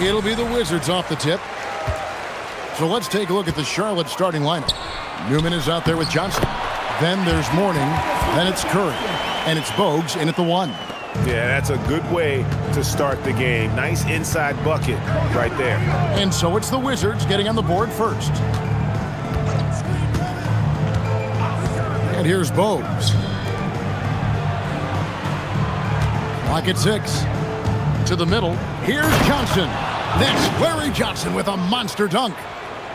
It'll be the Wizards off the tip. So let's take a look at the Charlotte starting lineup. Newman is out there with Johnson. Then there's Mourning. Then it's Curry. And it's Bogues in at the 1. Yeah, that's a good way to start the game. Nice inside bucket right there. And so it's the Wizards getting on the board first. And here's Bogues. Clock at 6. To the middle. Here's Johnson. Next, Larry Johnson with a monster dunk.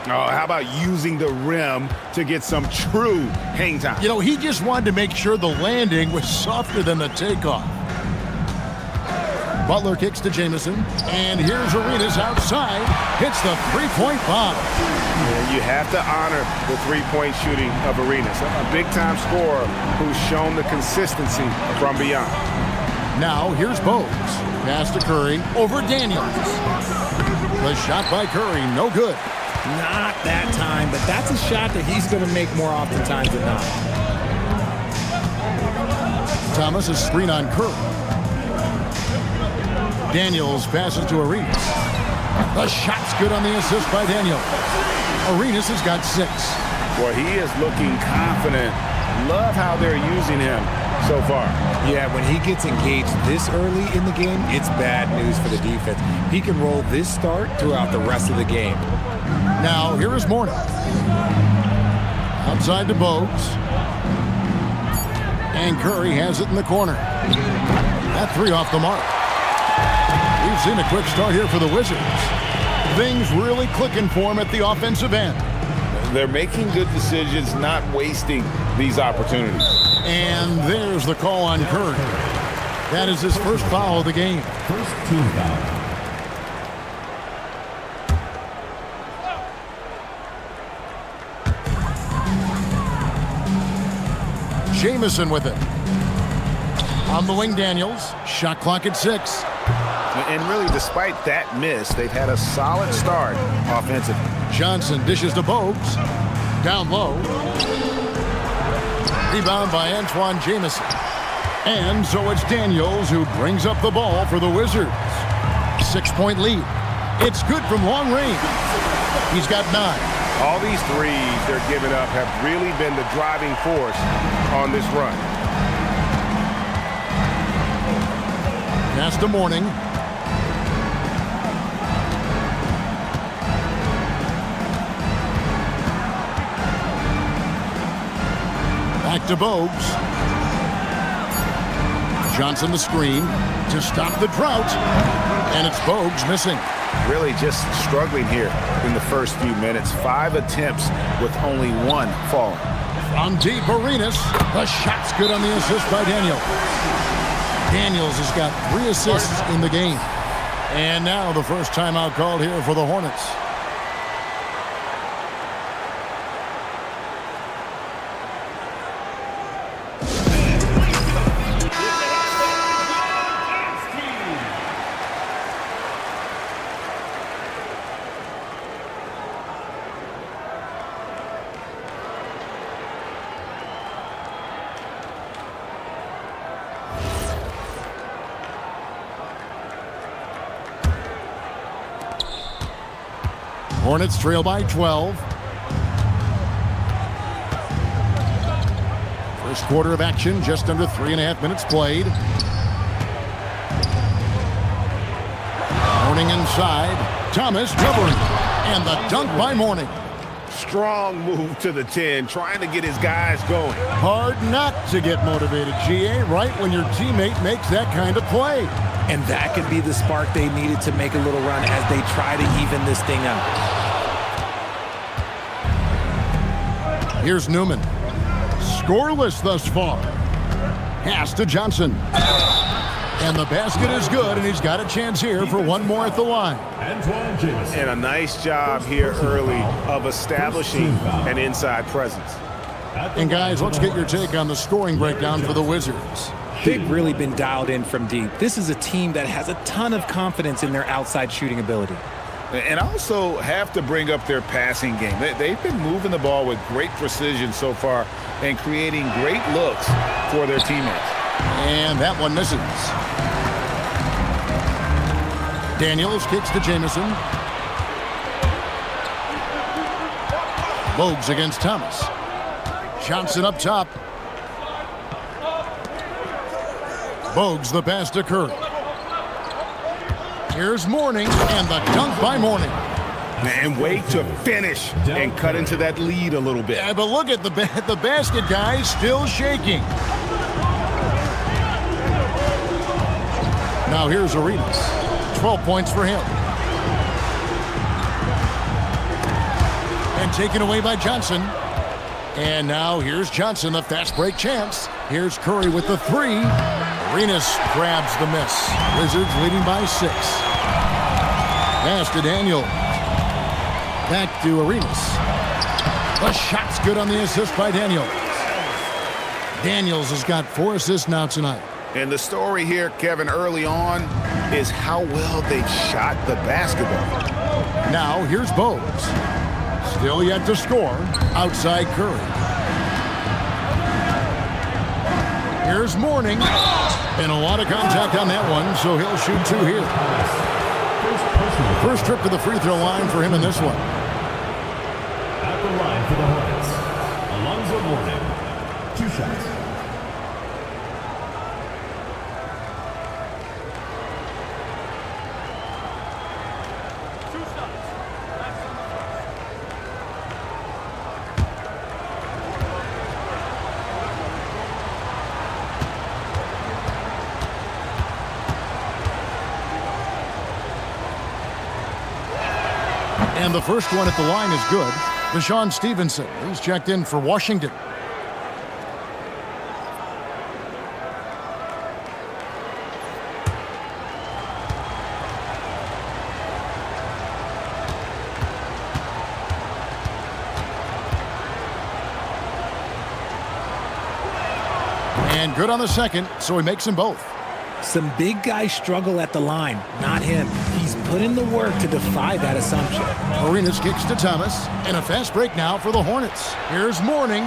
Oh, how about using the rim to get some true hang time? You know, he just wanted to make sure the landing was softer than the takeoff. Butler kicks to Jamison, and here's Arenas outside. Hits the three-point bomb. Yeah, you have to honor the three-point shooting of Arenas, a big-time scorer who's shown the consistency from beyond. Now here's Bogues. Pass to Curry over Daniels. The shot by Curry, no good. Not that time, but that's a shot that he's going to make more oftentimes than not. Thomas is screen on Curry. Daniels passes to Arenas. The shot's good on the assist by Daniels. Arenas has got 6. Well, he is looking confident. Love how they're using him so far. Yeah, when he gets engaged this early in the game, it's bad news for the defense. He can roll this start throughout the rest of the game. Now, here is Mourning. Outside to Bogues. And Curry has it in the corner. That 3 off the mark. We've seen a quick start here for the Wizards. Things really clicking for them at the offensive end. They're making good decisions, not wasting these opportunities. And there's the call on Curry. That is his first foul of the game. First team foul. Jamison with it. On the wing, Daniels. Shot clock at 6. And really, despite that miss, they've had a solid start offensively. Johnson dishes to Bogues. Down low. Rebound by Antoine Jamison. And so it's Daniels who brings up the ball for the Wizards. 6-point lead. It's good from long range. He's got 9. All these threes they're giving up have really been the driving force on this run. Pass to Mourning. Back to Bogues. Johnson the screen to stop the drought. And it's Bogues missing. Really just struggling here in the first few minutes. 5 attempts with only 1 falling. From deep, Arenas. The shot's good on the assist by Daniels. Daniels has got 3 assists in the game. And now the first timeout called here for the Hornets. Hornets trail by 12. First quarter of action, just under 3.5 minutes played. Mourning inside. Thomas covering. And the dunk by Mourning. Strong move to the 10, trying to get his guys going. Hard not to get motivated, GA, right when your teammate makes that kind of play. And that could be the spark they needed to make a little run as they try to even this thing out. Here's Newman. Scoreless thus far. Pass to Johnson. And the basket is good, and he's got a chance here for one more at the line. And a nice job here early of establishing an inside presence. And guys, let's get your take on the scoring breakdown for the Wizards. They've really been dialed in from deep. This is a team that has a ton of confidence in their outside shooting ability. And also have to bring up their passing game. They've been moving the ball with great precision so far and creating great looks for their teammates. And that one misses. Daniels kicks to Jamison. Bogues against Thomas. Johnson up top. Bogues the pass to Curry. Here's Mourning, and the dunk by Mourning. And wait to finish and cut into that lead a little bit. Yeah, but look at the basket, guys, still shaking. Now here's Arenas. 12 points for him. And taken away by Johnson. And now here's Johnson, the fast break chance. Here's Curry with the three. Arenas grabs the miss. Wizards leading by 6. Pass to Daniel. Back to Arenas. The shot's good on the assist by Daniels. Daniels has got 4 assists now tonight. And the story here, Kevin, early on is how well they shot the basketball. Now here's Bogues. Still yet to score. Outside Curry. Here's Mourning. And a lot of contact on that one, so he'll shoot 2 here. First trip to the free throw line for him in this one. At the line for the Hornets, Alonzo Mourning. 2 shots. And the first one at the line is good. Deshaun Stevenson, he's checked in for Washington. And good on the second, so he makes them both. Some big guys struggle at the line, not him. He's put in the work to defy that assumption. Arenas kicks to Thomas, and a fast break now for the Hornets. Here's Mourning.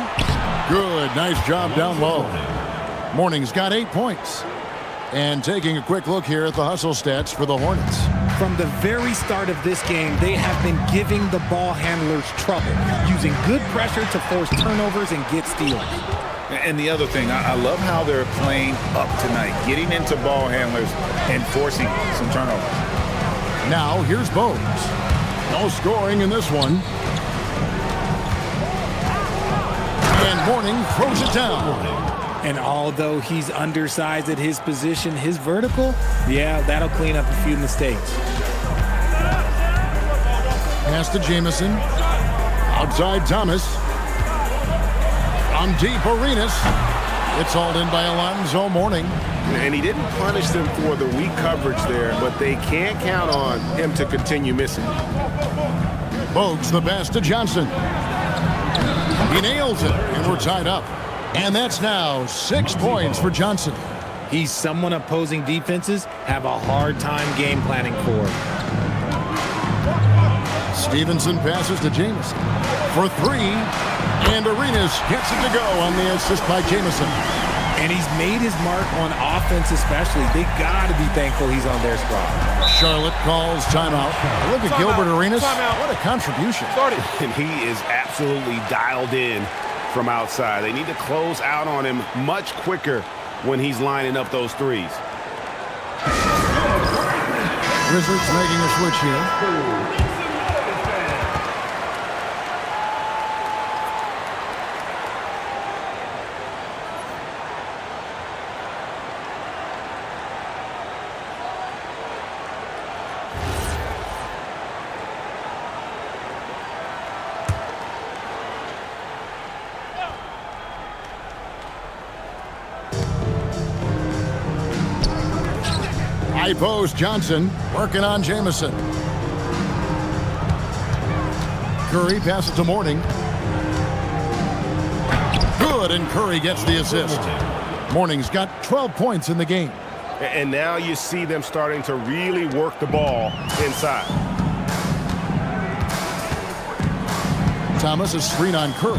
Good, nice job down low. Mourning's got 8 points. And taking a quick look here at the hustle stats for the Hornets. From the very start of this game, they have been giving the ball handlers trouble, using good pressure to force turnovers and get steals. And the other thing, I love how they're playing up tonight, getting into ball handlers and forcing some turnovers. Now, here's Bogues. No scoring in this one. And Mourning throws it down. And although he's undersized at his position, his vertical, yeah, that'll clean up a few mistakes. Pass to Jamison. Outside Thomas. On deep, Arenas. It's hauled in by Alonzo Mourning. And he didn't punish them for the weak coverage there, but they can't count on him to continue missing. Bogues the pass to Johnson. He nails it, and we're tied up. And that's now 6 points for Johnson. He's someone opposing defenses have a hard time game planning for. Stevenson passes to Jamison for 3, and Arenas gets it to go on the assist by Jamison. And he's made his mark on offense especially. They got to be thankful he's on their squad. Charlotte calls timeout. Look at Gilbert Arenas. What a contribution. And he is absolutely dialed in from outside. They need to close out on him much quicker when he's lining up those threes. Wizards making a switch here. High post, Johnson working on Jamison. Curry passes to Mourning. Good, and Curry gets the assist. Mourning's got 12 points in the game. And now you see them starting to really work the ball inside. Thomas is screen on Curry.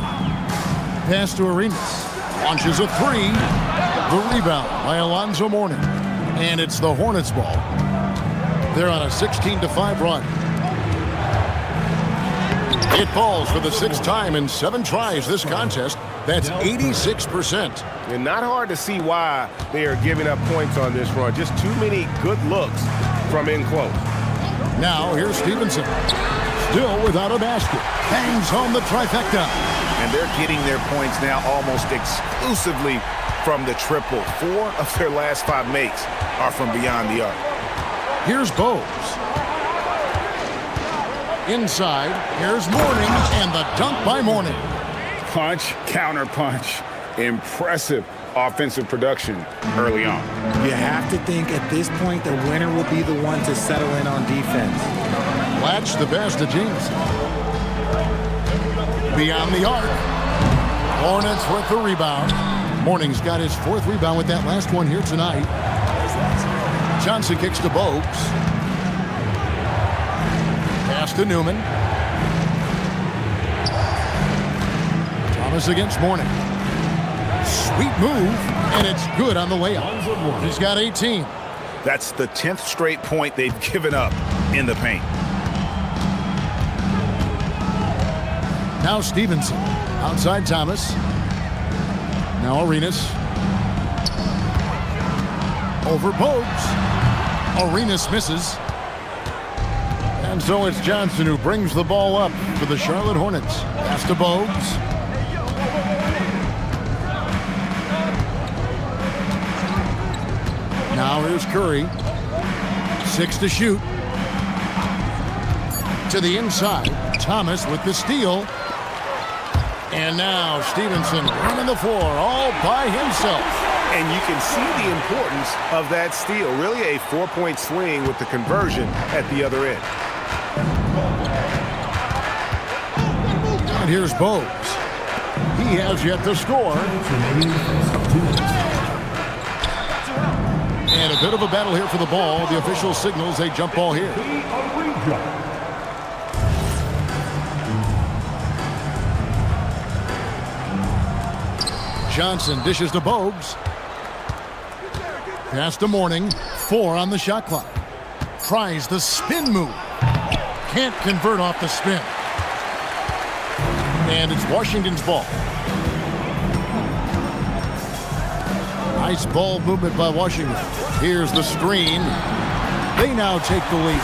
Pass to Arenas. Launches a 3. The rebound by Alonzo Mourning. And it's the Hornets ball. They're on a 16-5 run. It falls for the 6th time in 7 tries this contest. That's 86%. And not hard to see why they are giving up points on this run. Just too many good looks from in close. Now here's Stevenson. Still without a basket. Bangs home the trifecta. And they're getting their points now almost exclusively from the triple. 4 of their last 5 makes are from beyond the arc. Here's Bowes. Inside, here's Mourning, and the dunk by Mourning. Punch, counter punch. Impressive offensive production early on. You have to think at this point the winner will be the one to settle in on defense. Latch the pass to Jameson. Beyond the arc. Hornets with the rebound. Mourning's got his 4th rebound with that last one here tonight. Johnson kicks to Bowes. Pass to Newman. Thomas against Mourning. Sweet move, and it's good on the layup. He's got 18. That's the 10th straight point they've given up in the paint. Now Stevenson. Outside Thomas. Now Arenas. Over Bowes. Arenas misses. And so it's Johnson who brings the ball up for the Charlotte Hornets. Pass to Bowes. Now here's Curry. 6 to shoot. To the inside. Thomas with the steal. And now Stevenson running the floor all by himself. And you can see the importance of that steal. Really a 4-point swing with the conversion at the other end. And here's Bowes. He has yet to score. And a bit of a battle here for the ball. The official signals a jump ball here. Johnson dishes to Bowes. Pass to Mourning. 4 on the shot clock. Tries the spin move. Can't convert off the spin. And it's Washington's ball. Nice ball movement by Washington. Here's the screen. They now take the lead.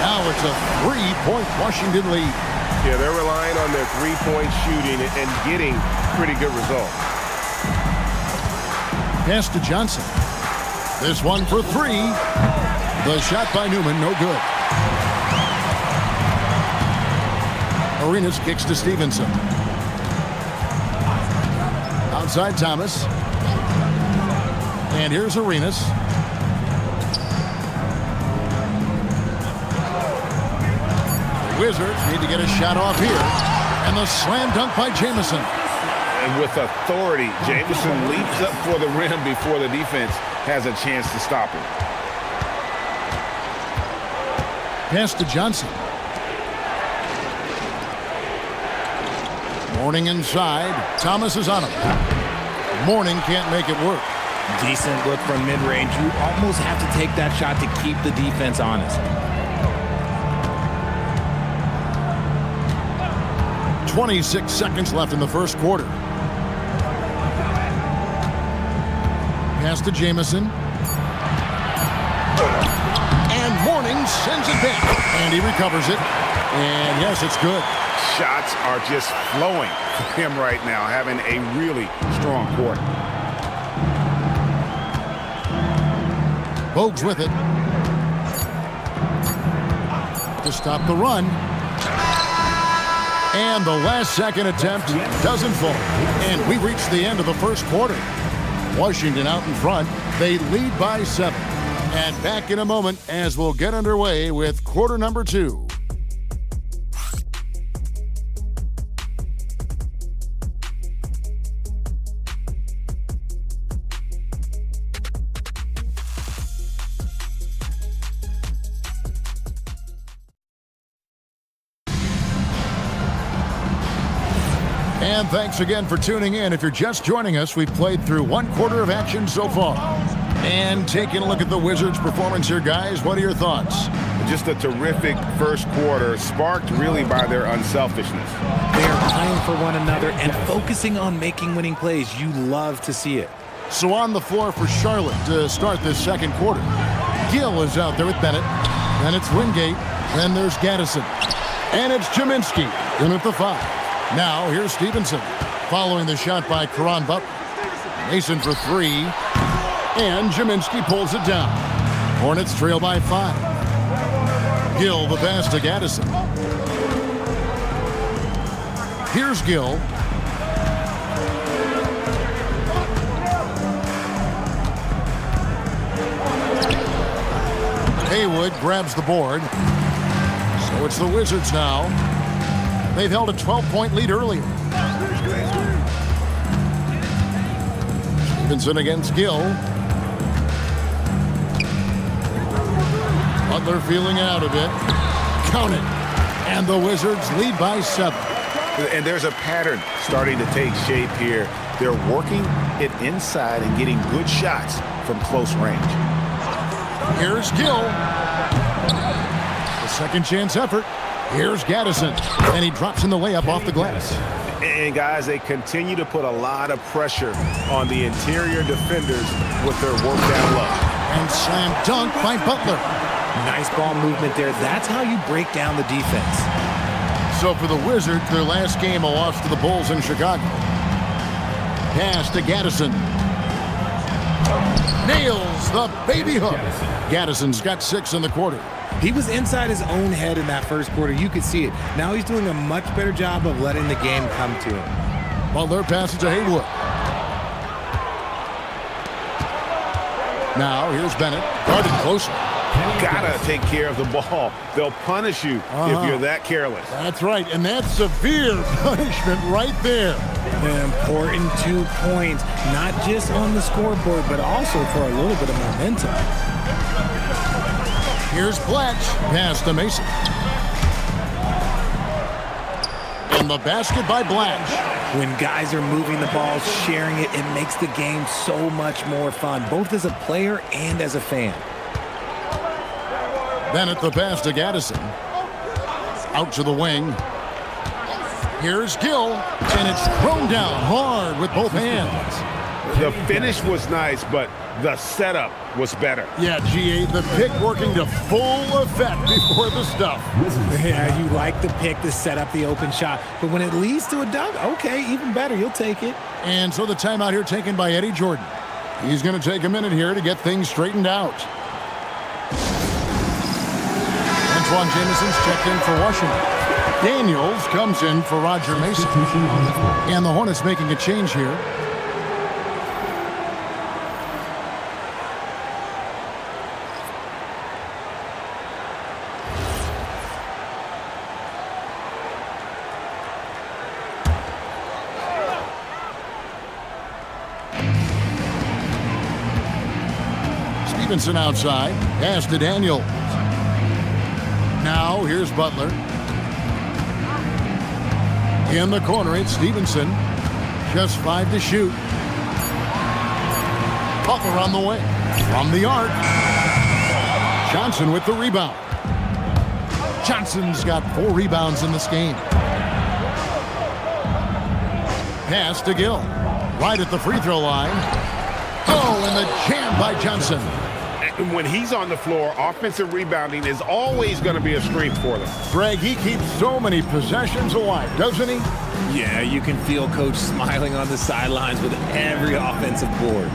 Now it's a 3-point Washington lead. Yeah, they're relying on their 3-point shooting and getting pretty good results. Pass to Johnson. This one for 3. The shot by Newman, no good. Arenas kicks to Stevenson. Outside Thomas. And here's Arenas. The Wizards need to get a shot off here. And the slam dunk by Jamison. And with authority, Jamison leaps up for the rim before the defense has a chance to stop him. Pass to Johnson. Mourning inside. Thomas is on him. Mourning can't make it work. Decent look from mid-range. You almost have to take that shot to keep the defense honest. 26 seconds left in the first quarter. Pass to Jamison. And Mourning sends it back. And he recovers it. And yes, it's good. Shots are just flowing for him right now, having a really strong quarter. Bogues with it. To stop the run. And the last second attempt doesn't fall. And we reach the end of the first quarter. Washington out in front. They lead by 7. And back in a moment as we'll get underway with quarter number 2. And thanks again for tuning in. If you're just joining us, we've played through 1 quarter of action so far. And taking a look at the Wizards' performance here, guys, what are your thoughts? Just a terrific first quarter, sparked really by their unselfishness. They are playing for one another and focusing on making winning plays. You love to see it. So on the floor for Charlotte to start this second quarter. Gill is out there with Bennett. Then it's Wingate. Then there's Gaddison. And it's Jaminski in at the 5. Now here's Stevenson following the shot by Caron Butler. Mason for 3. And Jaminski pulls it down. Hornets trail by 5. Gill the pass to Gaddison. Here's Gill. Haywood grabs the board. So it's the Wizards now. They've held a 12-point lead earlier. Stevenson against Gill. Butler feeling out a bit. Count it. And the Wizards lead by 7. And there's a pattern starting to take shape here. They're working it inside and getting good shots from close range. Here's Gill. The second chance effort. Here's Gaddison. And he drops in the layup off the glass. And guys, they continue to put a lot of pressure on the interior defenders with their work down low. And slam dunk by Butler. Nice ball movement there. That's how you break down the defense. So for the Wizards, their last game, a loss to the Bulls in Chicago. Pass to Gaddison. Nails the baby hook. Gaddison's got 6 in the quarter. He was inside his own head in that first quarter. You could see it. Now he's doing a much better job of letting the game come to him. Butler passes to Haywood. Now here's Bennett. Guarded closer. Gotta take care of the ball. They'll punish you if you're that careless. That's right, and that's severe punishment right there. An important 2 points, not just on the scoreboard, but also for a little bit of momentum. Here's Blatch. Pass to Mason. And the basket by Blatch. When guys are moving the ball, sharing it, it makes the game so much more fun, both as a player and as a fan. Bennett the pass to Gaddison. Out to the wing. Here's Gill, and it's thrown down hard with both hands. The finish was nice, but the setup was better. Yeah, GA, the pick working to full effect before the stuff. Yeah, you like the pick to set up the open shot, but when it leads to a dunk, okay, even better, you'll take it. And so the timeout here taken by Eddie Jordan. He's going to take a minute here to get things straightened out. Antoine Jameson's checked in for Washington. Daniels comes in for Roger Mason. And the Hornets making a change here. Stevenson outside. Pass to Daniels. Now here's Butler. In the corner, it's Stevenson. Just 5 to shoot. Butler on the way. From the arc. Johnson with the rebound. Johnson's got 4 rebounds in this game. Pass to Gill. Right at the free throw line. Oh, and the jam by Johnson. When he's on the floor, offensive rebounding is always going to be a strength for them. Greg, he keeps so many possessions alive, doesn't he? Yeah, you can feel Coach smiling on the sidelines with every offensive board.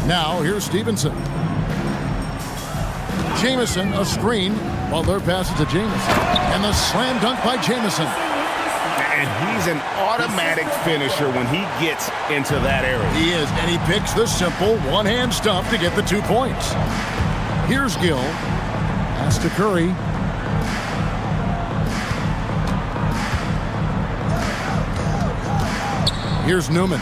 Now, here's Stevenson. Jamison, a screen. Butler passes to Jamison. And the slam dunk by Jamison. And he's an automatic finisher when he gets into that area. He is, and he picks the simple one-hand stuff to get the 2 points. Here's Gill. Pass to Curry. Here's Newman.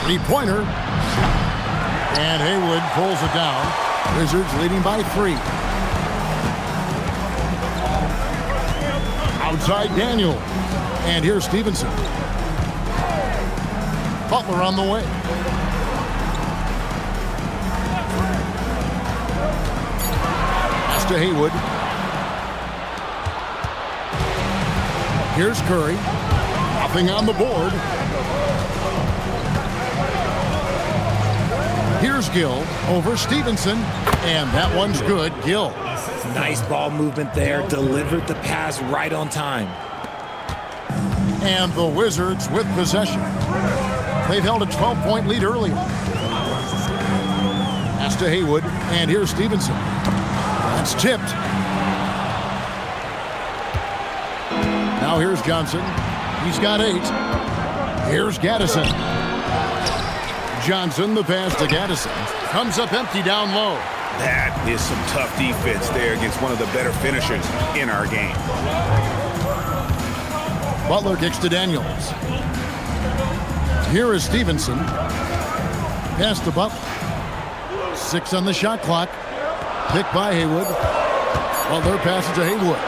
Three-pointer. And Haywood pulls it down. Wizards leading by 3. Outside Daniel. And here's Stevenson. Butler on the way. Pass to Haywood. Here's Curry. Nothing on the board. Here's Gill over Stevenson. And that one's good. Gill. Nice ball movement there. Delivered the pass right on time. And the Wizards with possession. They've held a 12-point lead earlier. Pass to Haywood. And here's Stevenson. That's tipped. Now here's Johnson. He's got 8. Here's Gaddison. Johnson, the pass to Gaddison. Comes up empty down low. That is some tough defense there against one of the better finishers in our game. Butler kicks to Daniels. Here is Stevenson. Pass to Butler. 6 on the shot clock. Picked by Haywood. Butler passes to Haywood.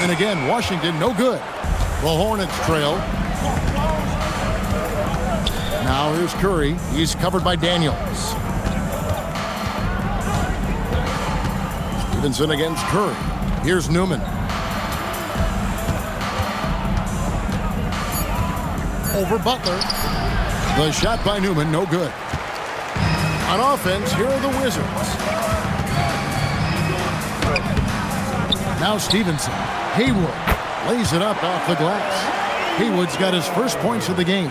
And again, Washington, no good. The Hornets trail. Now here's Curry. He's covered by Daniels. Stevenson against Curry. Here's Newman. Over Butler. The shot by Newman, no good. On offense, here are the Wizards. Now Stevenson. Haywood lays it up off the glass. Haywood's got his first points of the game.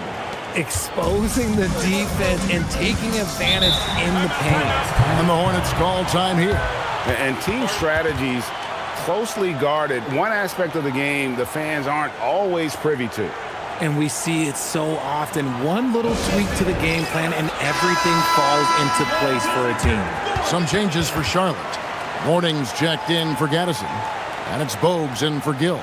Exposing the defense and taking advantage in the paint. And the Hornets call time here. And team strategies closely guarded. One aspect of the game the fans aren't always privy to. And we see it so often. One little tweak to the game plan and everything falls into place for a team. Some changes for Charlotte. Mornings checked in for Gaddison. And it's Bogues in for Gill.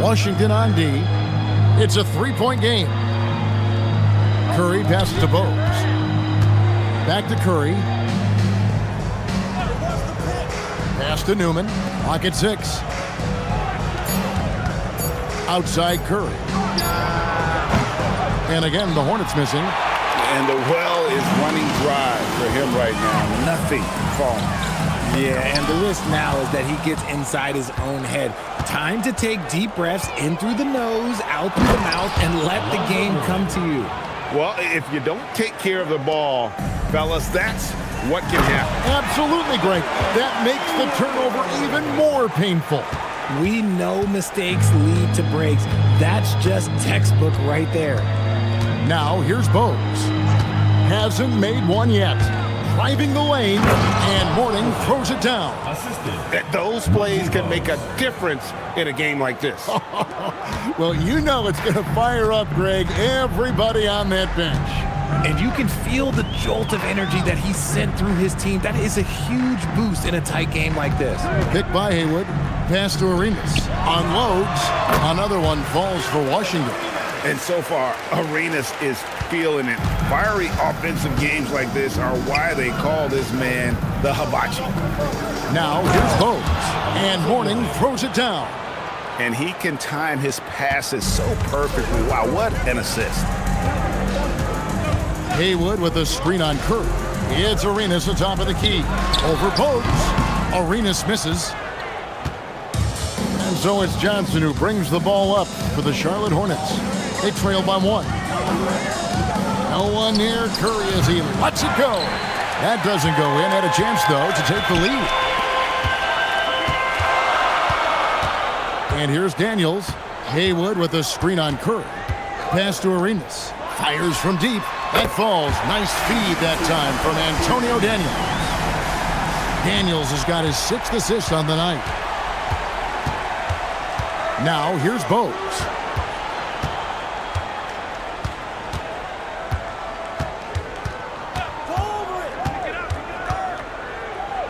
Washington on D. It's a 3-point game. Curry passes to Bogues. Back to Curry. Pass to Newman. Clock at 6. Outside Curry. And again, the Hornets missing. And the well is running dry for him right now. Nothing falling. Yeah, and the risk now is that he gets inside his own head. Time to take deep breaths in through the nose, out through the mouth, and let the game come to you. Well, if you don't take care of the ball, fellas, that's what can happen. Absolutely, Greg. That makes the turnover even more painful. We know mistakes lead to breaks. That's just textbook right there. Now here's Bogues. Hasn't made one yet. Driving the lane, and Morning throws it down. Those plays can make a difference in a game like this. Well, you know it's going to fire up, Greg, everybody on that bench. And you can feel the jolt of energy that he sent through his team. That is a huge boost in a tight game like this. Picked by Haywood. Pass to Arenas. Unloads. Another one falls for Washington. And so far, Arenas is feeling it. Fiery offensive games like this are why they call this man the hibachi. Now here's Bogues. And Morning throws it down. And he can time his passes so perfectly. Wow, what an assist. Haywood with a screen on Curry. It's Arenas at top of the key. Over Bogues. Arenas misses. And so it's Johnson who brings the ball up for the Charlotte Hornets. They trail by 1. No one near Curry as he lets it go. That doesn't go in. Had a chance, though, to take the lead. And here's Daniels. Haywood with a screen on Curry. Pass to Arenas. Fires from deep. That falls. Nice feed that time from Antonio Daniels. Daniels has got his 6th assist on the night. Now here's Bogues.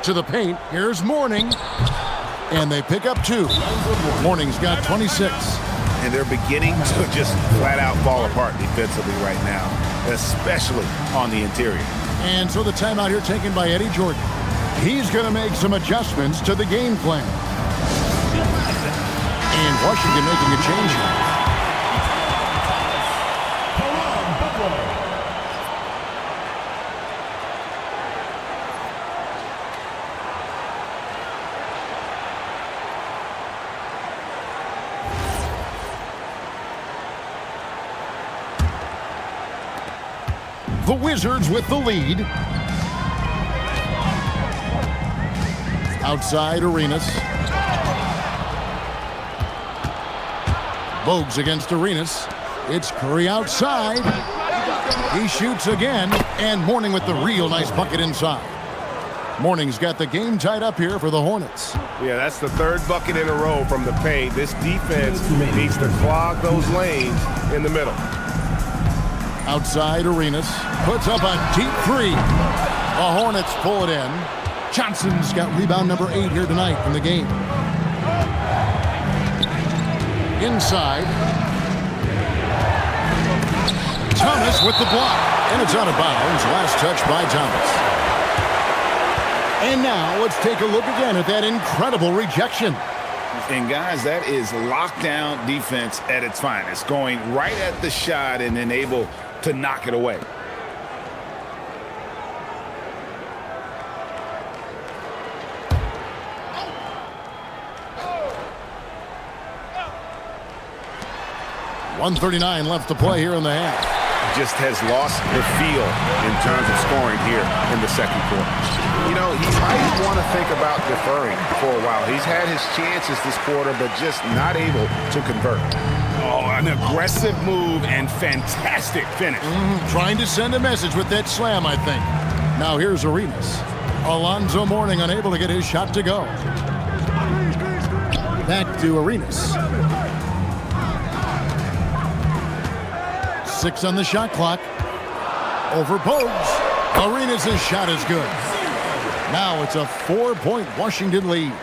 To the paint. Here's Morning. And they pick up 2. Morning's got 26. and they're beginning to just flat out fall apart defensively right now, especially on the interior. And so the timeout here taken by Eddie Jordan. He's going to make some adjustments to the game plan. And Washington making a change here. The Wizards with the lead. Outside Arenas. Bogues against Arenas. It's Curry outside. He shoots again, and Mourning with the real nice bucket inside. Mourning's got the game tied up here for the Hornets. Yeah, that's the third bucket in a row from the paint. This defense needs to clog those lanes in the middle. Outside Arenas puts up a deep three. The Hornets pull it in. Johnson's got rebound number 8 here tonight in the game. Inside. Thomas with the block. And it's out of bounds. Last touch by Thomas. And now let's take a look again at that incredible rejection. And guys, that is lockdown defense at its finest. Going right at the shot and then able to knock it away. .139 left to play here in the half. Just has lost the feel in terms of scoring here in the second quarter. You know, he might want to think about deferring for a while. He's had his chances this quarter, but just not able to convert. Oh, an aggressive move and fantastic finish. Trying to send a message with that slam, I think. Now here's Arenas. Alonzo Mourning unable to get his shot to go. Back to Arenas. 6 on the shot clock. Over Bogues. Arenas' shot is good. Now it's a 4-point Washington lead.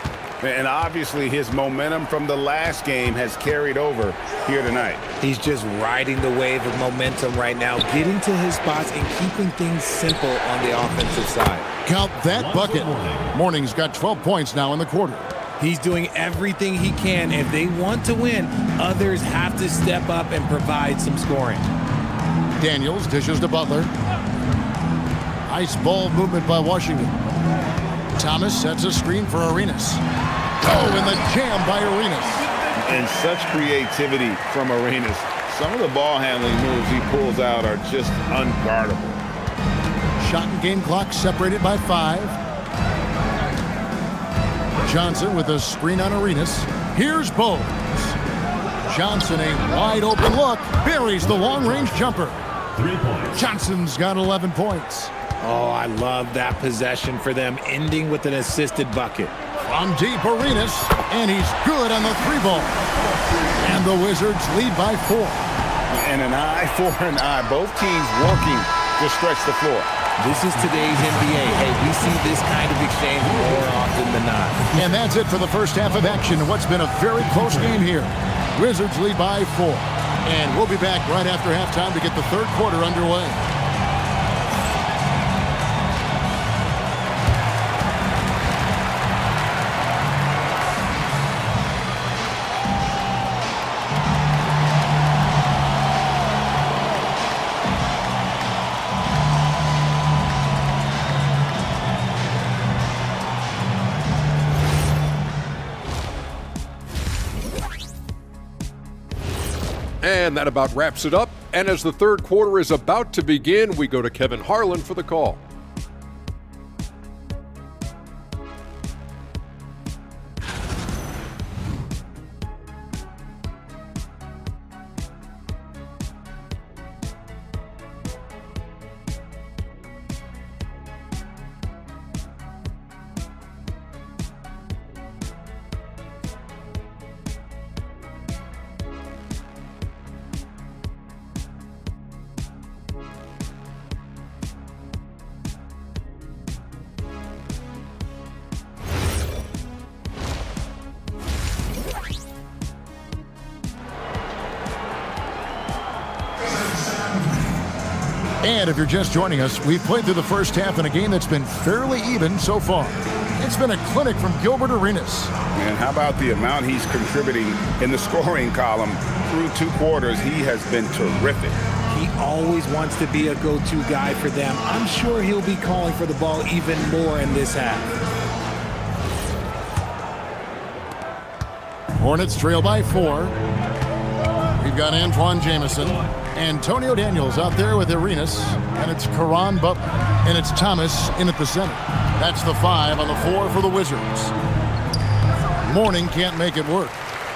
And obviously his momentum from the last game has carried over here tonight. He's just riding the wave of momentum right now, getting to his spots and keeping things simple on the offensive side. Count that bucket. Mourning's got 12 points now in the quarter. He's doing everything he can. If they want to win, others have to step up and provide some scoring. Daniels dishes to Butler. Nice ball movement by Washington. Thomas sets a screen for Arenas. Oh, and the jam by Arenas. And such creativity from Arenas. Some of the ball handling moves he pulls out are just unguardable. Shot and game clock separated by 5. Johnson with a screen on Arenas. Here's Bogues. Johnson, a wide open look, buries the long-range jumper. 3 points. Johnson's got 11 points. Oh, I love that possession for them, ending with an assisted bucket. From deep, Arenas, and he's good on the 3-ball. And the Wizards lead by 4. And an eye for an eye. Both teams working to stretch the floor. This is today's NBA. Hey, we see this kind of exchange more often than not. And that's it for the first half of action in what's been a very close game here. Wizards lead by 4. And we'll be back right after halftime to get the third quarter underway. And that about wraps it up. And as the third quarter is about to begin, we go to Kevin Harlan for the call. And if you're just joining us, we've played through the first half in a game that's been fairly even so far. It's been a clinic from Gilbert Arenas. And how about the amount he's contributing in the scoring column through 2 quarters? He has been terrific. He always wants to be a go-to guy for them. I'm sure he'll be calling for the ball even more in this half. Hornets trail by 4. We've got Antoine Jamison. Antonio Daniels out there with Arenas. And it's Caron Butler. And it's Thomas in at the center. That's the 5 on the 4 for the Wizards. Mourning can't make it work.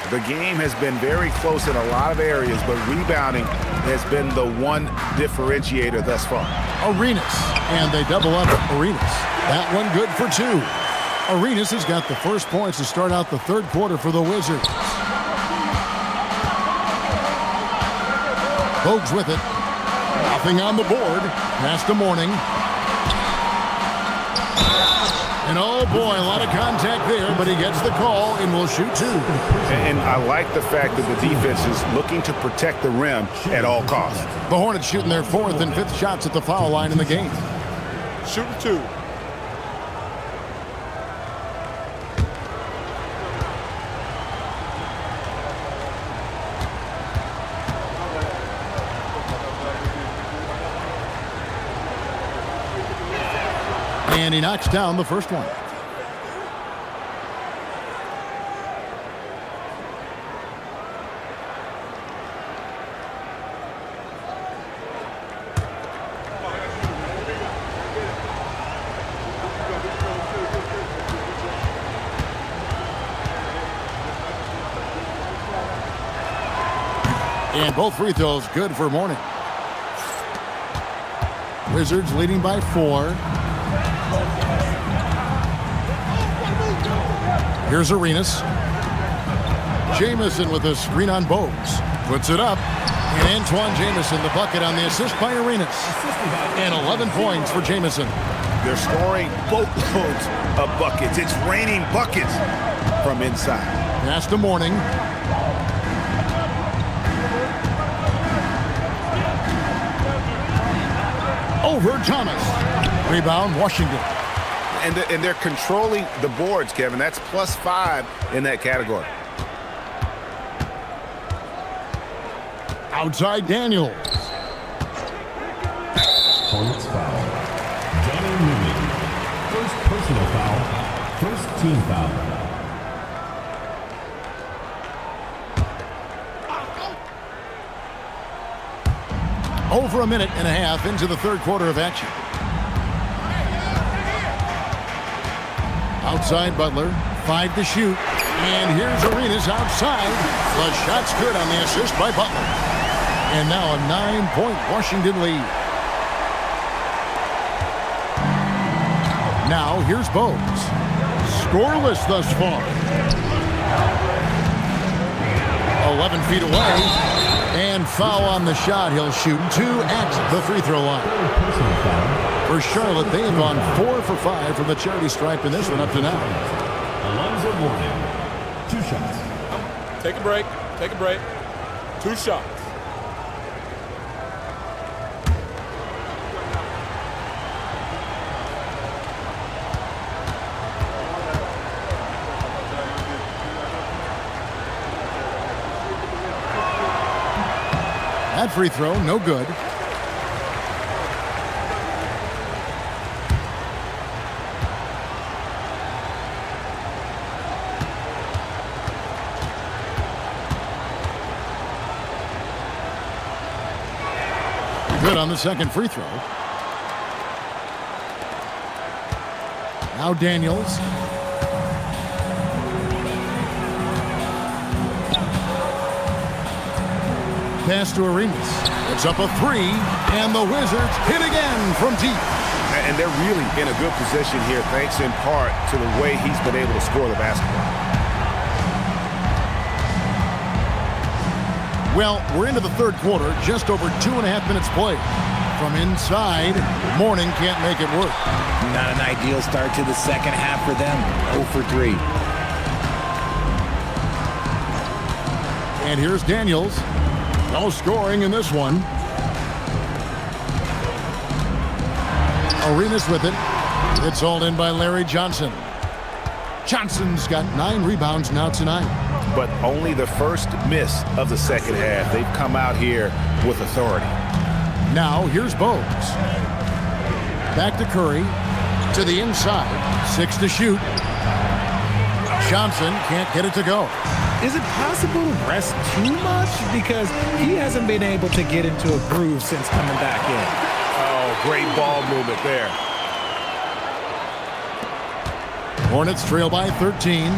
The game has been very close in a lot of areas, but rebounding has been the one differentiator thus far. Arenas. And they double up Arenas. That one good for 2. Arenas has got the first points to start out the third quarter for the Wizards. Bogues with it. Nothing on the board. Pass to Mourning. And oh boy, a lot of contact there, but he gets the call and will shoot 2. And I like the fact that the defense is looking to protect the rim at all costs. The Hornets shooting their 4th and 5th shots at the foul line in the game. Shooting 2. And he knocks down the first one. And both free throws good for Mourning. Wizards leading by 4. Here's Arenas. Jamison with a screen on Bogues. Puts it up. And Antoine Jamison, the bucket on the assist by Arenas. And 11 points for Jamison. They're scoring boatloads of buckets. It's raining buckets from inside. Pass to Mourning. Over Thomas. Rebound, Washington. And they're controlling the boards, Kevin. That's +5 in that category. Outside Daniels. Hornets foul. Danny Mooney. First personal foul. First team foul. Over a minute and a half into the third quarter of action. Outside Butler, 5 to shoot. And here's Arenas outside. The shot's good on the assist by Butler. And now a 9-point Washington lead. Now here's Bogues. Scoreless thus far. 11 feet away. And foul on the shot. He'll shoot 2 at the free throw line. For Charlotte, they have gone 4 for 5 from the charity stripe in this one up to now. Alonzo Mourning. 2 shots. Take a break. Take a break. 2 shots. That free throw, no good. Good on the second free throw. Now Daniels. Pass to Arenas. It's up a 3, and the Wizards hit again from deep. And they're really in a good position here, thanks in part to the way he's been able to score the basketball. Well, we're into the third quarter, just over 2.5 minutes played. From inside, Mourning can't make it work. Not an ideal start to the second half for them. 0 for 3. And here's Daniels. No scoring in this one. Arenas with it. It's hauled in by Larry Johnson. Johnson's got 9 rebounds now tonight. But only the first miss of the second half. They've come out here with authority. Now here's Bogues. Back to Curry. To the inside. 6 to shoot. Johnson can't get it to go. Is it possible to rest too much? Because he hasn't been able to get into a groove since coming back in. Oh, great ball movement there. Hornets trail by 13.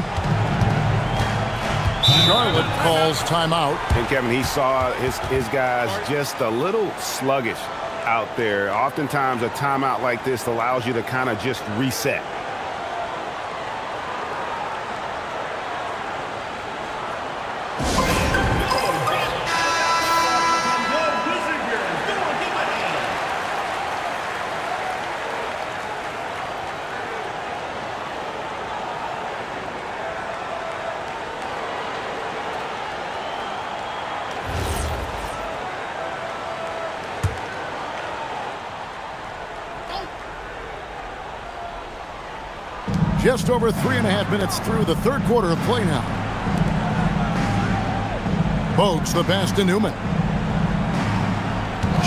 Charlotte calls timeout. And Kevin, he saw his guys just a little sluggish out there. Oftentimes a timeout like this allows you to kind of just reset. Just over 3.5 minutes through the third quarter of play now. Bogues the pass to Newman.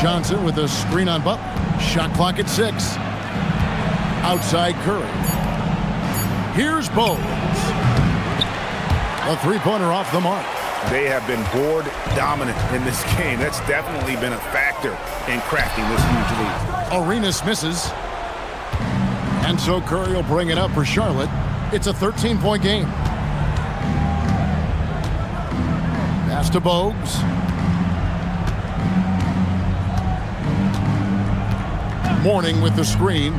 Johnson with a screen on Butler. Shot clock at 6. Outside Curry. Here's Bogues. A three-pointer off the mark. They have been board dominant in this game. That's definitely been a factor in crafting this huge lead. Arenas misses. And so Curry will bring it up for Charlotte. It's a 13-point game. Pass to Bogues. Mourning with the screen.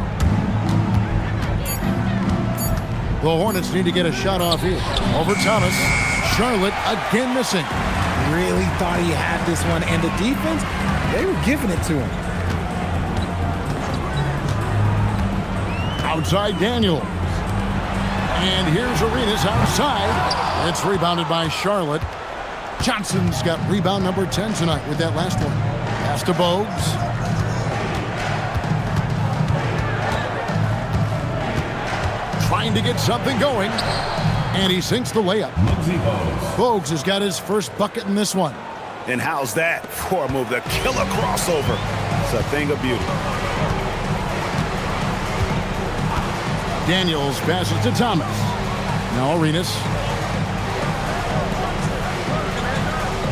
The Hornets need to get a shot off here. Over Thomas. Charlotte again missing. Really thought he had this one, and the defense, they were giving it to him. Outside Daniels. And here's Arenas outside. It's rebounded by Charlotte. Johnson's got rebound number 10 tonight with that last one. Pass to Bogues. Trying to get something going. And he sinks the layup. Bogues has got his first bucket in this one. And how's that for a move? The killer crossover. It's a thing of beauty. Daniels passes to Thomas. Now Arenas.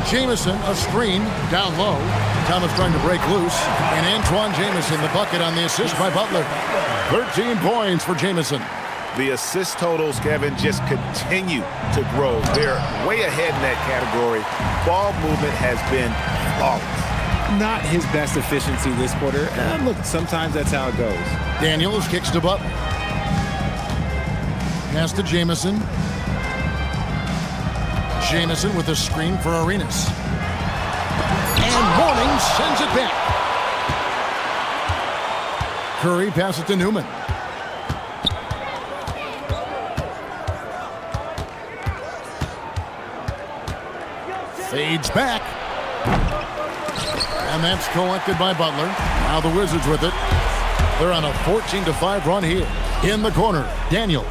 Jamison, a screen, down low. Thomas trying to break loose. And Antoine Jamison, the bucket on the assist by Butler. 13 points for Jamison. The assist totals, Kevin, just continue to grow. They're way ahead in that category. Ball movement has been flawless. Not his best efficiency this quarter. And look, sometimes that's how it goes. Daniels kicks to Butler. Pass to Jamison. Jamison with a screen for Arenas. And Mourning sends it back. Curry passes to Newman. Fades back. And that's collected by Butler. Now the Wizards with it. They're on a 14-5 run here. In the corner, Daniels.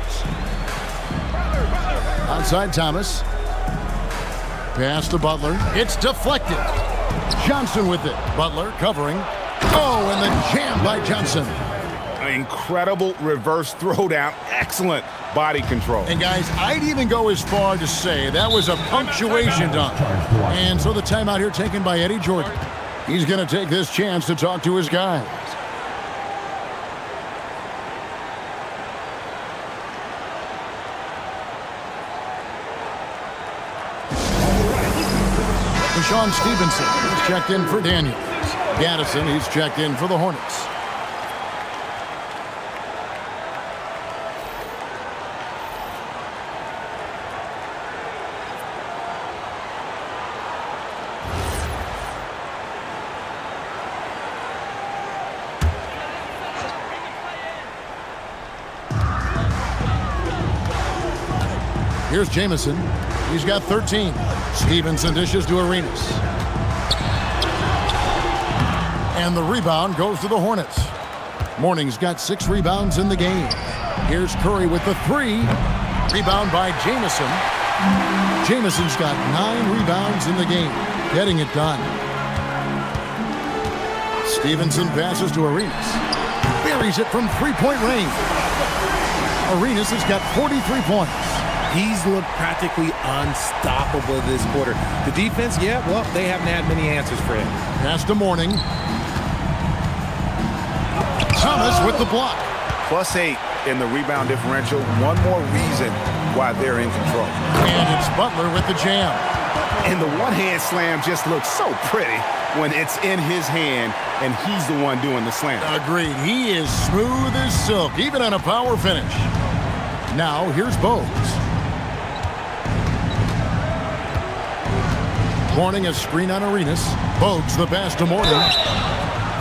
Outside Thomas. Pass to Butler. It's deflected. Johnson with it. Butler covering. Oh, and the jam by Johnson. An incredible reverse throwdown. Excellent body control. And guys, I'd even go as far to say that was a punctuation dunk. And so the timeout here taken by Eddie Jordan. He's going to take this chance to talk to his guys. Sean Stevenson, he's checked in for Daniels. Gaddison, he's checked in for the Hornets. Here's Jamison. He's got 13. Stevenson dishes to Arenas. And the rebound goes to the Hornets. Morning's got 6 rebounds in the game. Here's Curry with the 3. Rebound by Jamison. Jamison's got 9 rebounds in the game, getting it done. Stevenson passes to Arenas. Buries it from three-point range. Arenas has got 43 points. He's looked practically unstoppable this quarter. The defense, yeah, well, they haven't had many answers for him. Pass to Morning. Thomas with the block. +8 in the rebound differential. One more reason why they're in control. And it's Butler with the jam. And the one-hand slam just looks so pretty when it's in his hand and he's the one doing the slam. Agreed. He is smooth as silk, even on a power finish. Now, here's Bogues. Morning a screen on Arenas. Bogues the pass to Morning.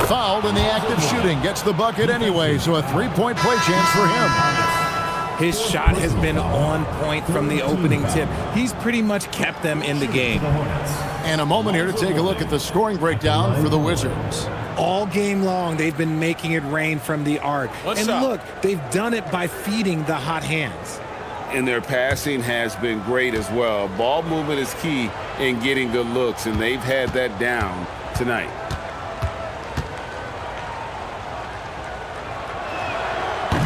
Fouled in the act of shooting. Gets the bucket anyway, so a 3-point play chance for him. His shot has been on point from the opening tip. He's pretty much kept them in the game. And a moment here to take a look at the scoring breakdown for the Wizards. All game long, they've been making it rain from the arc. And look, they've done it by feeding the hot hands. And their passing has been great as well. Ball movement is key in getting good looks, and they've had that down tonight.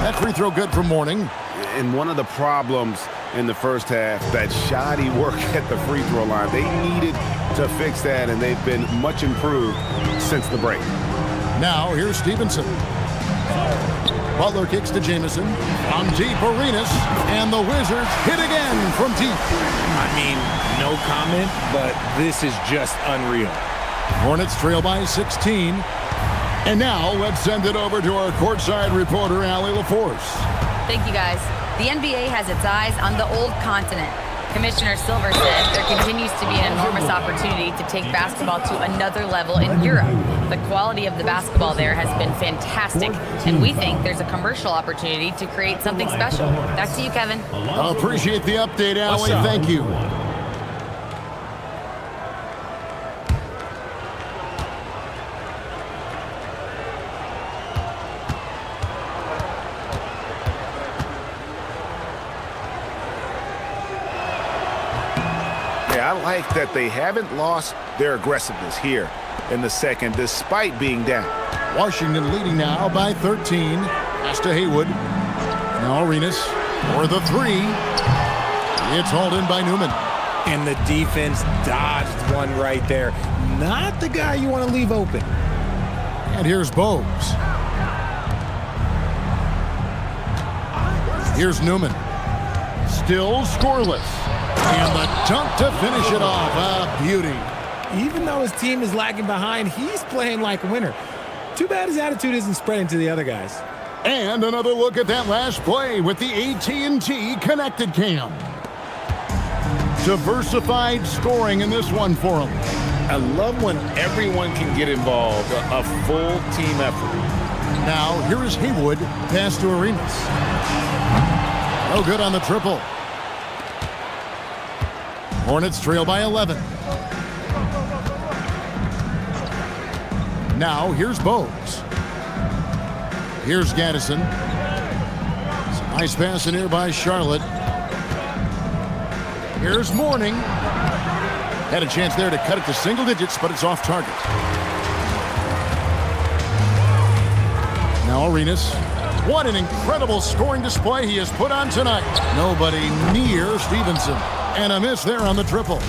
That free throw good for Morning. And one of the problems in the first half, that shoddy work at the free throw line. They needed to fix that, and they've been much improved since the break. Now, here's Stevenson. Butler kicks to Jamison. On deep, Arenas. And the Wizards hit again from deep. I mean, no comment, but this is just unreal. Hornets trail by 16. And now, let's send it over to our courtside reporter, Allie LaForce. Thank you, guys. The NBA has its eyes on the old continent. Commissioner Silver said there continues to be an enormous opportunity to take basketball to another level in Europe. The quality of the basketball there has been fantastic, and we think there's a commercial opportunity to create something special. Back to you, Kevin. Appreciate the update, Allie. Thank you. I like that they haven't lost their aggressiveness here in the second, despite being down. Washington leading now by 13. Pass to Haywood. Now Arenas for the 3. It's hauled in by Newman. And the defense dodged one right there. Not the guy you want to leave open. And here's Bogues. Here's Newman. Still scoreless. And the dunk to finish it off. A beauty. Even though his team is lagging behind, he's playing like a winner. Too bad his attitude isn't spreading to the other guys. And another look at that last play with the AT&T Connected Cam. Diversified scoring in this one for him. I love when everyone can get involved, a full team effort. Now, here is Haywood. Pass to Arenas. No good on the triple. Hornets trail by 11. Now, here's Bogues. Here's Gaddison. Some nice pass in here by Charlotte. Here's Morning. Had a chance there to cut it to single digits, but it's off target. Now Arenas. What an incredible scoring display he has put on tonight. Nobody near Stevenson. And a miss there on the triple.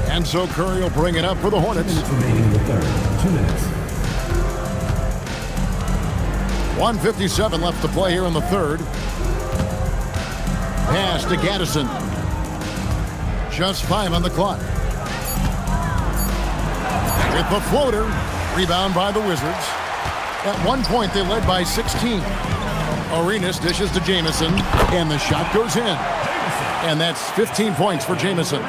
And so Curry will bring it up for the Hornets. Remaining in the third. 2 minutes. 1:57 left to play here in the third. Pass to Gaddison. Just 5 on the clock. With the floater. Rebound by the Wizards. At one point, they led by 16. Arenas dishes to Jamison. And the shot goes in. And that's 15 points for Jamison.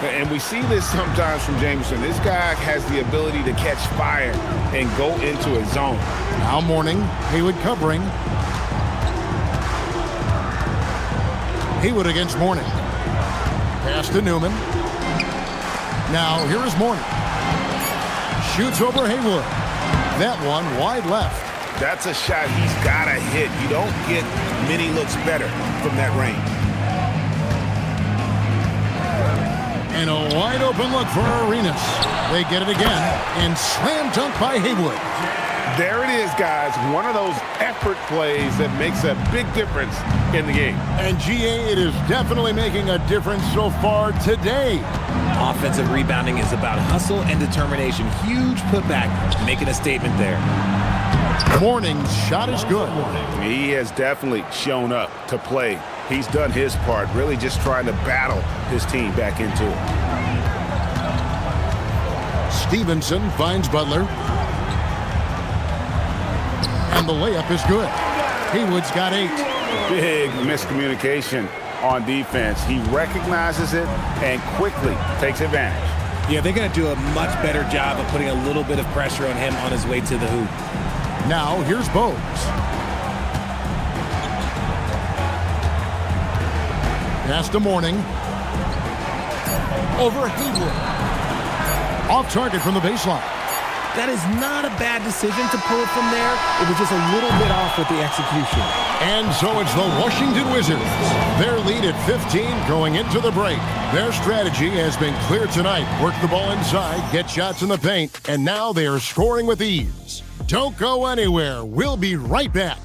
And we see this sometimes from Jamison. This guy has the ability to catch fire and go into a zone. Now Morning. Haywood covering. Haywood against Morning. Pass to Newman. Now here is Morning. Shoots over Haywood. That one wide left. That's a shot he's got to hit. You don't get many looks better from that range. And a wide open look for Arenas. They get it again, and slam dunk by Haywood. There it is, guys. One of those effort plays that makes a big difference in the game. And GA, it is definitely making a difference so far today. Offensive rebounding is about hustle and determination. Huge putback, making a statement there. Morning's shot is good. He has definitely shown up to play. He's done his part, really just trying to battle his team back into it. Stevenson finds Butler. And the layup is good. Haywood's got 8. Big miscommunication on defense. He recognizes it and quickly takes advantage. Yeah, they're going to do a much better job of putting a little bit of pressure on him on his way to the hoop. Now, here's Bowes. Pass to Morning. Over Haywood. Off target from the baseline. That is not a bad decision to pull it from there. It was just a little bit off with the execution. And so it's the Washington Wizards. Their lead at 15 going into the break. Their strategy has been clear tonight. Work the ball inside, get shots in the paint, and now they are scoring with ease. Don't go anywhere. We'll be right back.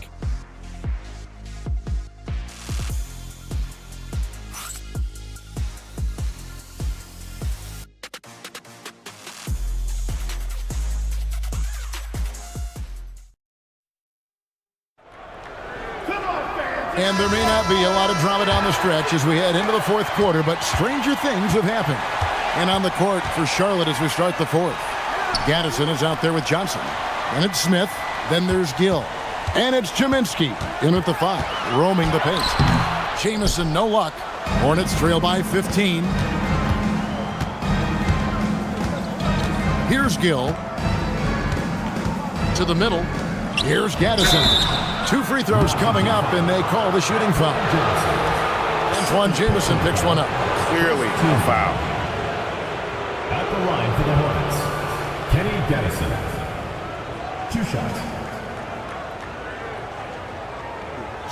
And there may not be a lot of drama down the stretch as we head into the fourth quarter, but stranger things have happened. And on the court for Charlotte as we start the fourth. Gaddison is out there with Johnson. And it's Smith. Then there's Gill. And it's Chiminski in at the 5, roaming the paint. Jamison, no luck. Hornets trail by 15. Here's Gill. To the middle. Here's Gaddison. 2 free throws coming up, and they call the shooting foul. Antoine Jamison picks one up. Clearly a foul. At the line for the Hornets, Kenny Gaddison. 2 shots.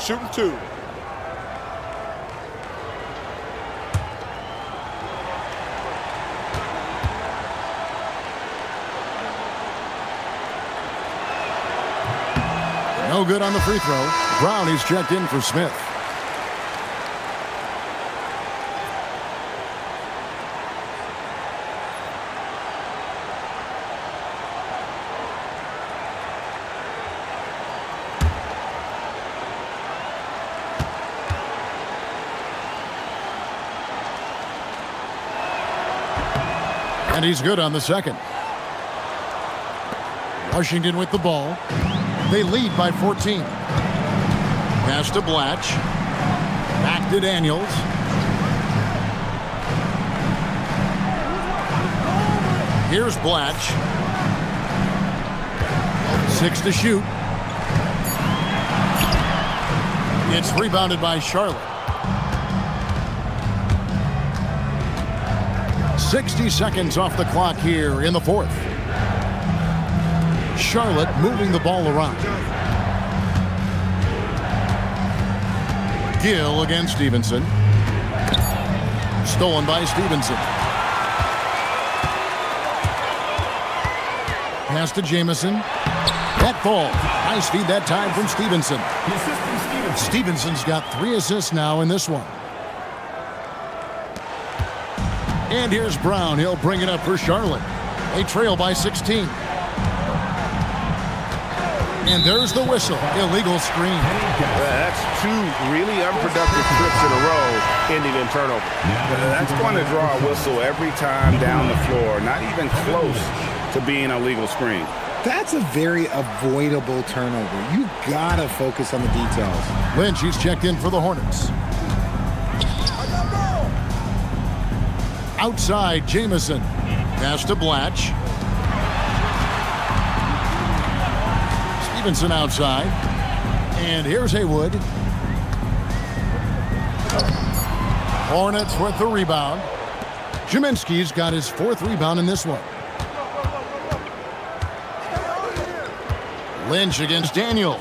Shooting 2. No good on the free throw. Brown is checked in for Smith. And he's good on the second. Washington with the ball. They lead by 14. Pass to Blatch. Back to Daniels. Here's Blatch. 6 to shoot. It's rebounded by Charlotte. 60 seconds off the clock here in the fourth. Charlotte moving the ball around. Gill against Stevenson. Stolen by Stevenson. Pass to Jamison. That ball. Nice feed that time from Stevenson. Stevenson's got 3 assists now in this one. And here's Brown. He'll bring it up for Charlotte. They trail by 16. And there's the whistle. Illegal screen. That's 2 really unproductive trips in a row ending in turnover. That's going to draw a whistle every time down the floor. Not even close to being a legal screen. That's a very avoidable turnover. You gotta focus on the details. Lynch, he's checked in for the Hornets. Outside, Jamison. Pass to Blatch. Stevenson outside. And here's Haywood. Hornets with the rebound. Chiminski's got his 4th rebound in this one. Lynch against Daniels.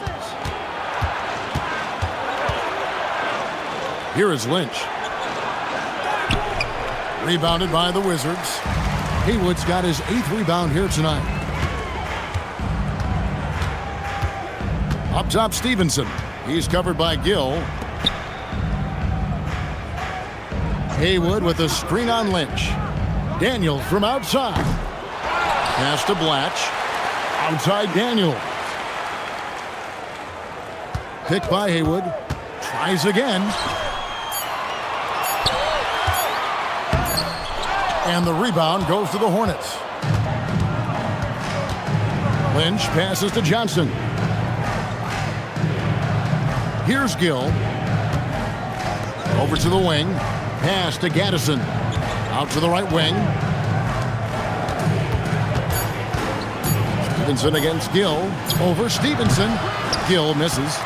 Here is Lynch. Rebounded by the Wizards. Haywood's got his 8th rebound here tonight. Up top, Stevenson. He's covered by Gill. Haywood with a screen on Lynch. Daniels from outside. Pass to Blatch. Outside Daniels. Picked by Haywood. Tries again. And the rebound goes to the Hornets. Lynch passes to Johnson. Here's Gill. Over to the wing. Pass to Gaddison. Out to the right wing. Stevenson against Gill. Over Stevenson. Gill misses.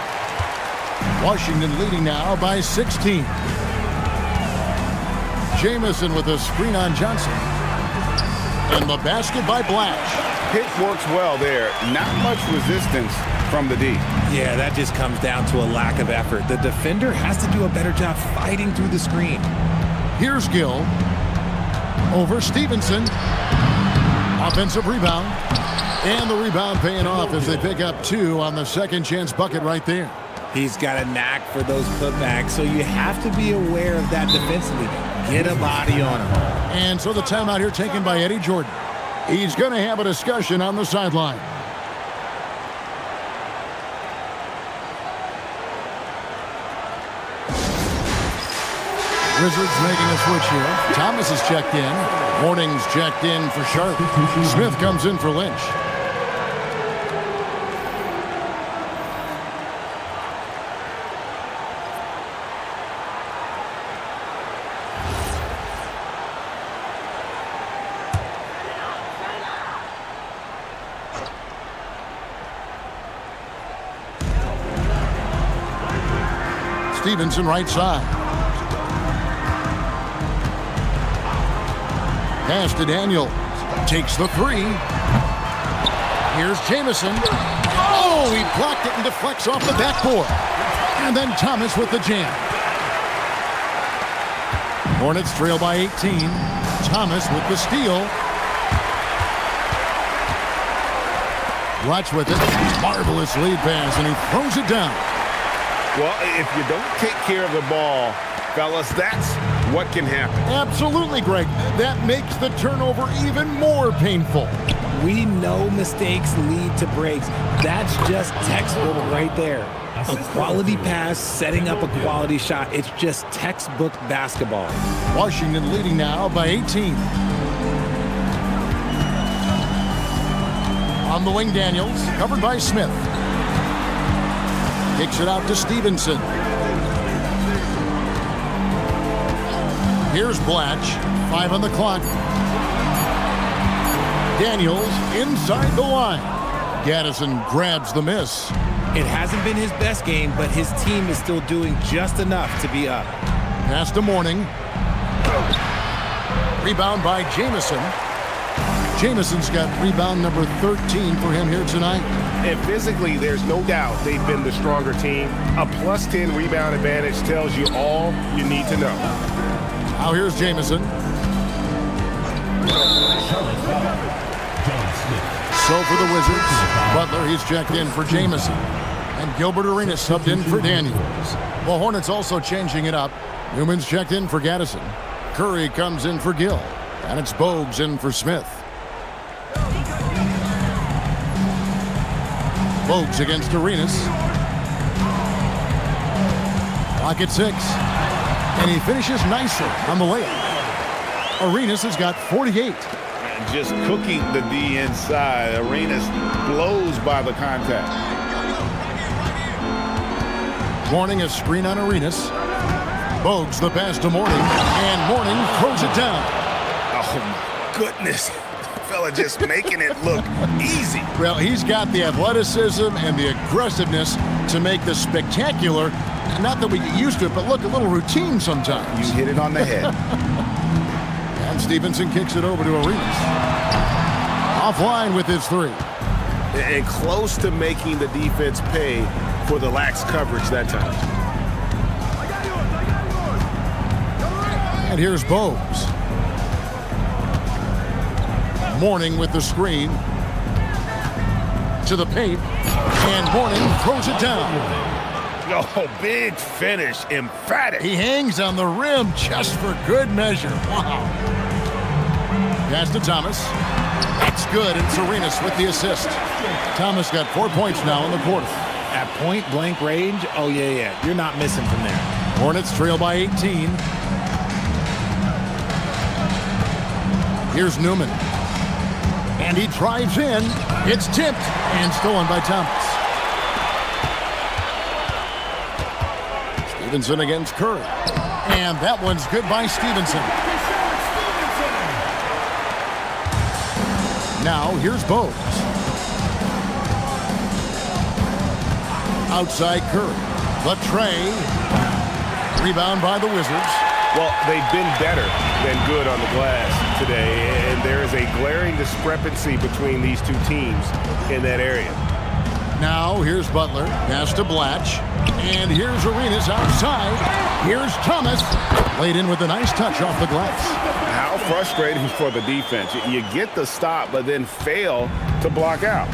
Washington leading now by 16. Jamison with a screen on Johnson. And the basket by Blatch. Pick works well there. Not much resistance from the D. Yeah, that just comes down to a lack of effort. The defender has to do a better job fighting through the screen. Here's Gill. Over Stevenson. Offensive rebound. And the rebound paying off as they pick up 2 on the second chance bucket right there. He's got a knack for those putbacks, so you have to be aware of that defensively. Get a body on him. And so the timeout here taken by Eddie Jordan. He's going to have a discussion on the sideline. Wizards making a switch here. Thomas is checked in. Hornings checked in for Sharp. Smith comes in for Lynch. Stevenson right side. Pass to Daniels. Takes the 3. Here's Jamison. Oh, he blocked it and deflects off the backboard. And then Thomas with the jam. Hornets trail by 18. Thomas with the steal. Watch with it. Marvelous lead pass, and he throws it down. Well, if you don't take care of the ball, fellas, that's what can happen. Absolutely, Greg. That makes the turnover even more painful. We know mistakes lead to breaks. That's just textbook right there. A quality pass, setting up a quality shot. It's just textbook basketball. Washington leading now by 18. On the wing, Daniels, covered by Smith. Kicks it out to Stevenson. Here's Blatch. 5 on the clock. Daniels inside the line. Gaddison grabs the miss. It hasn't been his best game, but his team is still doing just enough to be up. Pass to Morning. Rebound by Jamison. Jamison's got rebound number 13 for him here tonight. And physically, there's no doubt they've been the stronger team. A +10 rebound advantage tells you all you need to know. Now here's Jamison. So for the Wizards, Butler, he's checked in for Jamison. And Gilbert Arenas subbed in for Daniels. The Hornets also changing it up. Newman's checked in for Gaddison. Curry comes in for Gill. And it's Bogues in for Smith. Bogues against Arenas. Clock at 6. And he finishes nicely on the layup. Arenas has got 48. And just cooking the D inside. Arenas blows by the contact. Morning a screen on Arenas. Bogues the pass to Morning. And Morning throws it down. Oh, my goodness. Fella just making it look easy. Well, he's got the athleticism and the aggressiveness to make the spectacular. Not that we get used to it, but look, a little routine sometimes. You hit it on the head. And Stevenson kicks it over to Arenas. Offline with his 3. and close to making the defense pay for the lax coverage that time. And here's Bogues. Mourning with the screen. To the paint. And Mourning throws it down. Oh, big finish. Emphatic. He hangs on the rim just for good measure. Wow. Pass to Thomas. That's good, and Serenas with the assist. Thomas got 4 points now in the quarter. At point-blank range, oh, yeah. You're not missing from there. Hornets trail by 18. Here's Newman. And he drives in. It's tipped and stolen by Thomas. Stevenson against Curry. And that one's good by Stevenson. Now here's Bogues. Outside Curry. The tray. Rebound by the Wizards. Well, they've been better than good on the glass today, and there is a glaring discrepancy between these two teams in that area. Now here's Butler, pass to Blatch, and here's Arenas outside. Here's Thomas, laid in with a nice touch off the glass. How frustrating for the defense. You get the stop, but then fail to block out.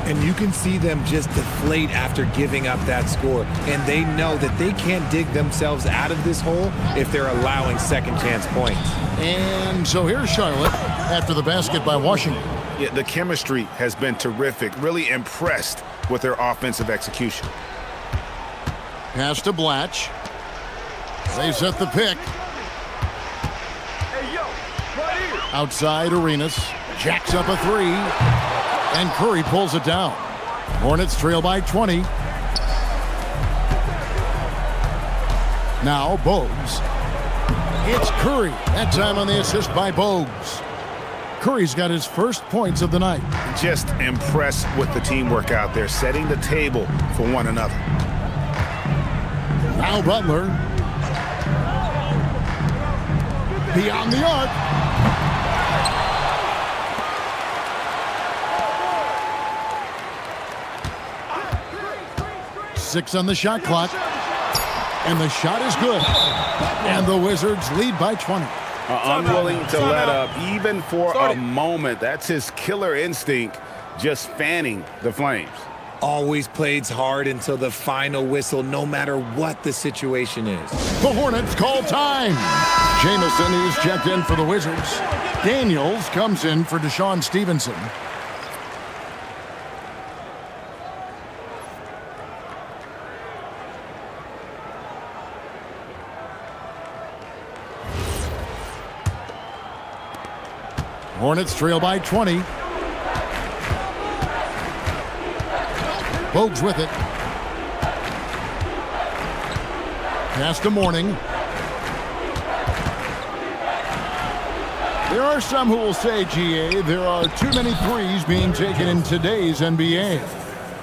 And you can see them just deflate after giving up that score. And they know that they can't dig themselves out of this hole if they're allowing second chance points. And so here's Charlotte after the basket by Washington. Yeah, the chemistry has been terrific. Really impressed with their offensive execution. Pass to Blatch. They set the pick. Outside Arenas. Jacks up a three. And Curry pulls it down. Hornets trail by 20. Now Bogues. It's Curry. That time on the assist by Bogues. Curry's got his first points of the night. Just impressed with the teamwork out there, setting the table for one another. Now Butler. Beyond the arc. Six on the shot clock. And the shot is good. And the Wizards lead by 20. Unwilling to let up even for a moment. That's his killer instinct, just fanning the flames. Always plays hard until the final whistle, no matter what the situation is. The Hornets call time. Jamison is checked in for the Wizards. Daniels comes in for Deshaun Stevenson. Hornets trail by 20. Bogues with it. Pass to Mourning. There are some who will say, GA, there are too many threes being taken in today's NBA.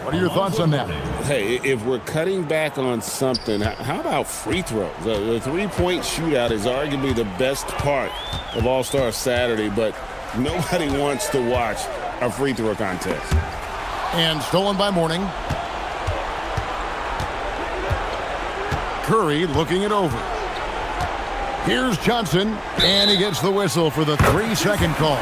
What are your thoughts on that? Hey, if we're cutting back on something, how about free throws? The three-point shootout is arguably the best part of All-Star Saturday, but nobody wants to watch a free throw contest. And stolen by Mourning. Curry looking it over. Here's Johnson, and he gets the whistle for the 3-second call.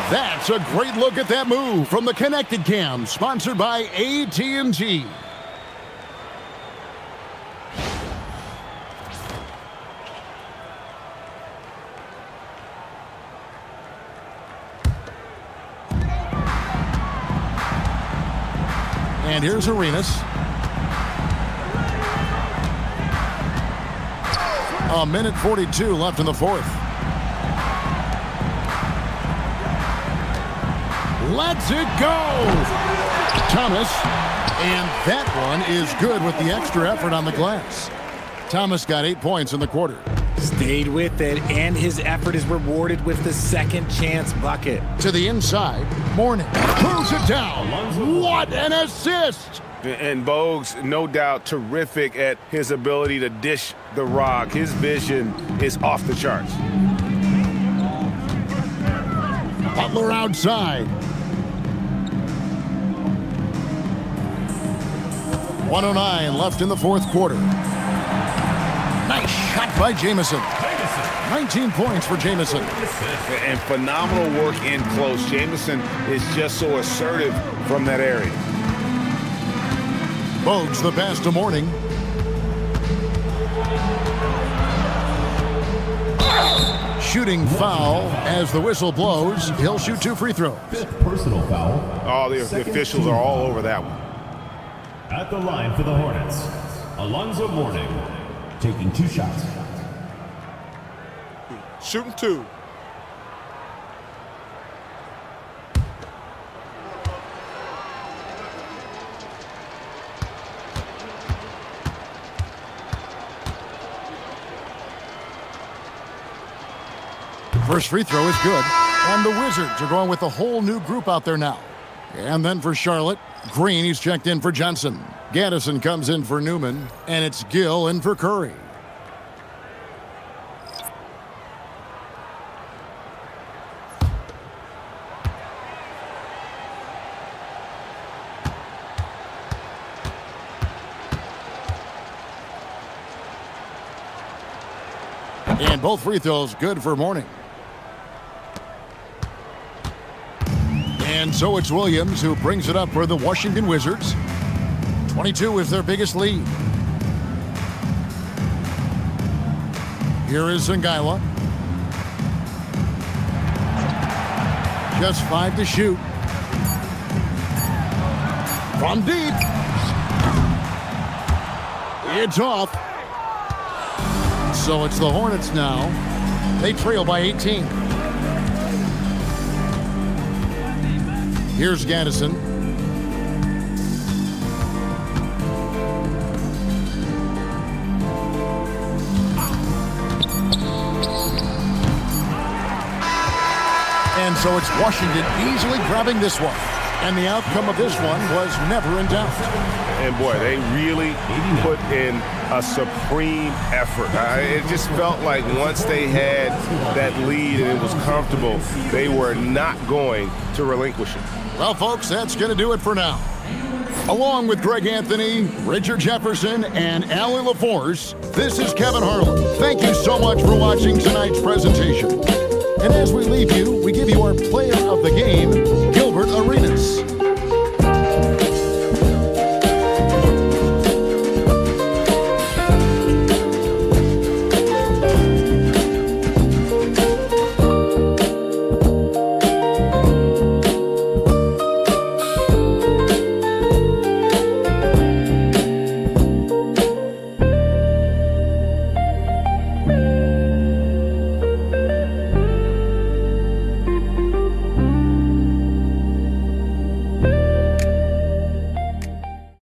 That's a great look at that move from the Connected Cam, sponsored by AT&T. And here's Arenas. A minute 42 left in the fourth. Lets it go! Thomas. And that one is good with the extra effort on the glass. Thomas got 8 points in the quarter. Stayed with it, and his effort is rewarded with the second chance bucket. To the inside, Mourning throws it down. What an assist! And Bogues, no doubt, terrific at his ability to dish the rock. His vision is off the charts. Butler outside. 1:09 left in the fourth quarter. Nice shot by Jamison. 19 points for Jamison. And phenomenal work in close. Jamison is just so assertive from that area. Bogues the pass to Mourning. Shooting foul as the whistle blows. He'll shoot 2 free throws. Personal foul. Oh, the officials are all over that one. At the line for the Hornets, Alonzo Mourning, taking 2 shots. Shooting 2. First free throw is good. And the Wizards are going with a whole new group out there now. And then for Charlotte, Green, he's checked in for Johnson. Gaddison comes in for Newman. And it's Gill in for Curry. And both free throws good for Mourning. And so it's Williams who brings it up for the Washington Wizards. 22 is their biggest lead. Here is Zangaila. Just 5 to shoot. From deep. It's off. So it's the Hornets now. They trail by 18. Here's Gaddison. And so it's Washington easily grabbing this one. And the outcome of this one was never in doubt. And boy, they really put in a supreme effort. It just felt like once they had that lead and it was comfortable, they were not going to relinquish it. Well, folks, that's going to do it for now. Along with Greg Anthony, Richard Jefferson, and Allie LaForce, this is Kevin Harlan. Thank you so much for watching tonight's presentation. And as we leave you, we give you our player of the game, Gilbert Arenas.